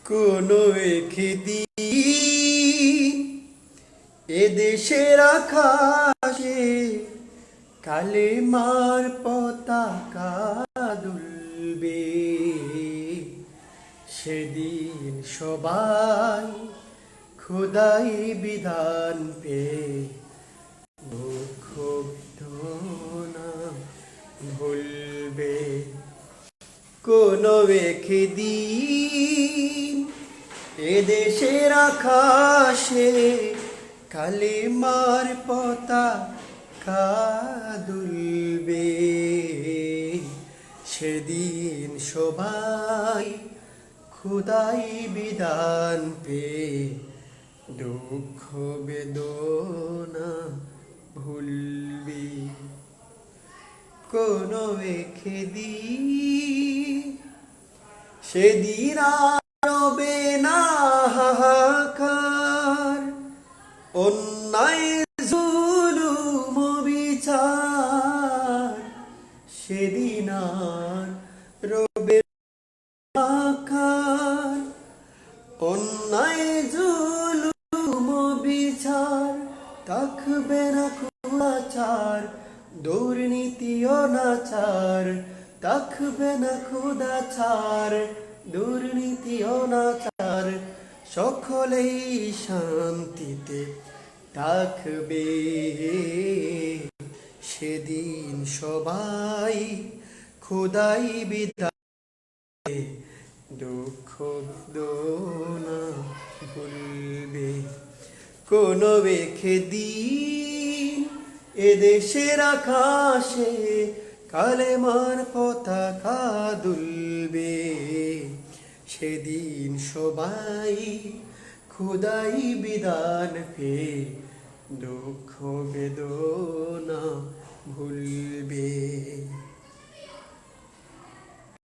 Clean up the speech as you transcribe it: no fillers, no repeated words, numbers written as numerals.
কোনো একদিন এদেশের আকাশে কালেমার পতাকা দুলবে। সেদিন সবাই খোদাই বিধান পেয়ে ক্ষুব্ধ না ভুলবে। কোনো একদিন এদেশের আকাশে কালেমার পতাকা দুলবে। সেদিন সবাই খোদাই বিধান পেয়ে দুঃখ বেদনা ভুলবে। কোনো একদিন সেদিন আর রবে না হাহাকার, অন্যায় জুলুম বিচার। সেদিন আর রবে না হাহাকার, অন্যায় জুলুম বিচার। থাকবে না কুলাচার, দুর্নীতি অনাচার। থাকবে না ক্ষুধাচার, দুর্নীতি অনাচার। সকলেই শান্তিতে থাকবে। সেদিন সবাই খোদাই বিদায় দুঃখ বেদনা ভুলবে। কোনো একদিন এদেশের আকাশে কালেমার পতাকা দুলবে। সেদিন সবাই খোদাই বিধান পেয়ে দুঃখ বেদনা ভুলবে।